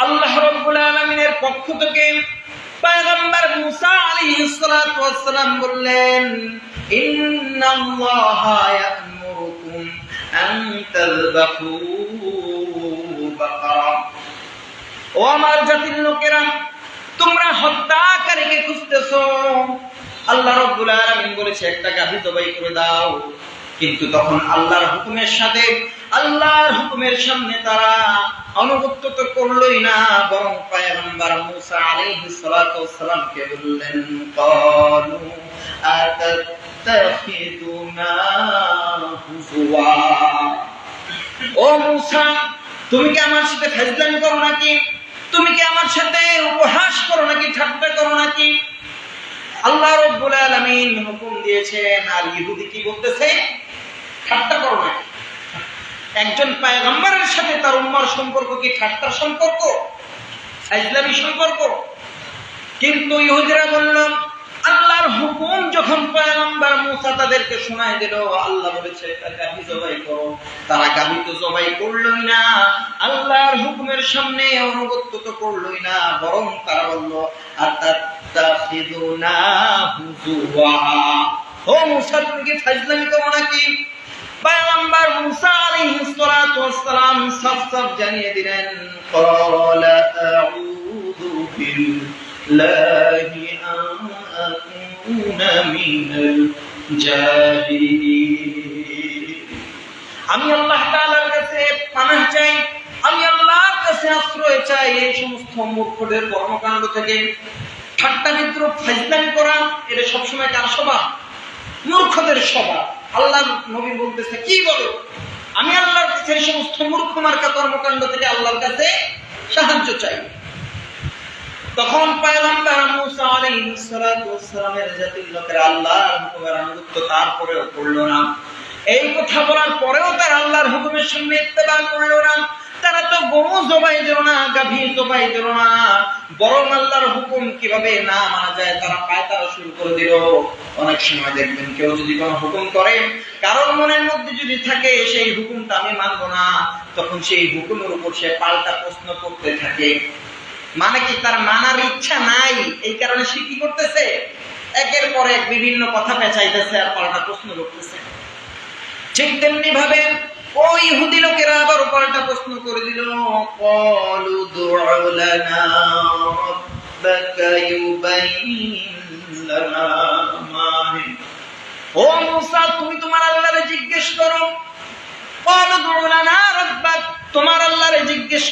আল্লাহ রাব্বুল আলামিনের পক্ষ থেকে পয়গম্বর মুসা আলাইহিস সালাতু ওয়াস সালাম বললেন, ইন্নাল্লাহা ইয়া'মুরুকুম আন তাযবাহু বাকারা। ও আমার জাতির লোকেরা, তোমরা হত্যাকারীকে খুঁজতেছো, আল্লাহ রাব্বুল আলামিন বলেছে একটা গাভী জবাই করে দাও। কিন্তু তখন আল্লাহর হুকুমের সাথে আল্লাহর হুকুমের সামনে তারা অনুগত্য তো করলই না, বরং পয়গম্বর মুসা আলাইহিস সালাতু ওয়াস সালামকে বললেন, ক্বালু আতাত্তাখিদুনা হুজুয়া। ও মুসা, তুমি কি আমার সাথে ফাজলামি করো নাকি? তুমি কি আমার সাথে উপহাস করো নাকি, ঠাট্টা করো নাকি? আল্লাহ রাব্বুল আলামিন হুকুম দিয়েছেন, আর ইহুদি কি বলতেছে? ঠাট্টা করো নাকি? একজন পয়গম্বরের সাথে তার উম্মার সম্পর্ক কি ঠাট্টার সম্পর্ক, ফাজলামি সম্পর্ক? কিন্তু ইহুদিরা বলল, আল্লাহর হুকুম যখন পয়গম্বর মুসা তাদেরকে শোনায় দিল, আল্লাহ বলেছে গাভী জবাই করো, তারা গাভী তো জবাই করলই না, আল্লাহর হুকুমের সামনে অনুগত্য তো করলই না, বরং তারা বলল, আতাত্তাখিদুনা হুজুয়া। ও মুসা, তুমি কি ফাজলামি করো নাকি? পয়গম্বর মুসা আলাইহিস সালাতু ওয়াস সালাম সাফ জানিয়ে দিলেন, ক্বালা আউযু বিল্লাহি আন আকুনা মিনাল জাহিলিন। আমি আল্লাহ তাআলার কাছে পানাহ চাই, আমি আল্লাহর কাছে আশ্রয় চাই এই সমস্ত মূর্খদের কর্মকাণ্ড থেকে। ঠাট্টা বিদ্রুপ ফাজলামি করা, এটা সবসময় কার স্বভাব? মূর্খদের স্বভাব। আল্লাহ নবী বলতেছে, কি বলো? আমি আল্লাহর কাছে এই সমস্ত মূর্খ মার্কা কর্মকাণ্ড থেকে আল্লাহর কাছে সাহায্য চাই। তখন পয়গম্বর মুসা আলাইহিস সালাতু ওয়াস সালামের জাতির লোকেরা আল্লাহর হুকুমের আনুগত্য তারপরেও করল না। এই কথা বলার পরেও তারা আল্লাহর হুকুমের সামনে ইত্তেবা করল না। তারা তো গরু জবাই দিল না, গাভী জবাই দিল না, বরং আল্লাহর হুকুম কিভাবে না মানা যায় তারা পায়তারা শুরু করে দিল। অনেক সময় দেখবেন কেউ যদি কোনো হুকুম করে, কারোর মনের মধ্যে যদি থাকে সেই হুকুমটা আমি মানবো না, তখন সেই হুকুমের উপর সে পাল্টা প্রশ্ন করতে থাকে। মানে কি, তার মানার ইচ্ছা নাই, এই কারণে সে কি করতেছে? একের পর এক বিভিন্ন কথা পেঁচাইতেছে আর পাল্টা প্রশ্ন করতেছে। ঠিক তেমনি ভাবে ওই ইহুদি লোকেরা আবার পাল্টা প্রশ্ন করে দিল, ক্বালু দু'উ লানা রাব্বাকা ইউবাইয়িন লানা মা হি। ও মুসা, তুমি তোমার আল্লাহরে জিজ্ঞেস করো। ক্বালু দু'উ লানা রাব্বাক, তোমার আল্লাহরে জিজ্ঞেস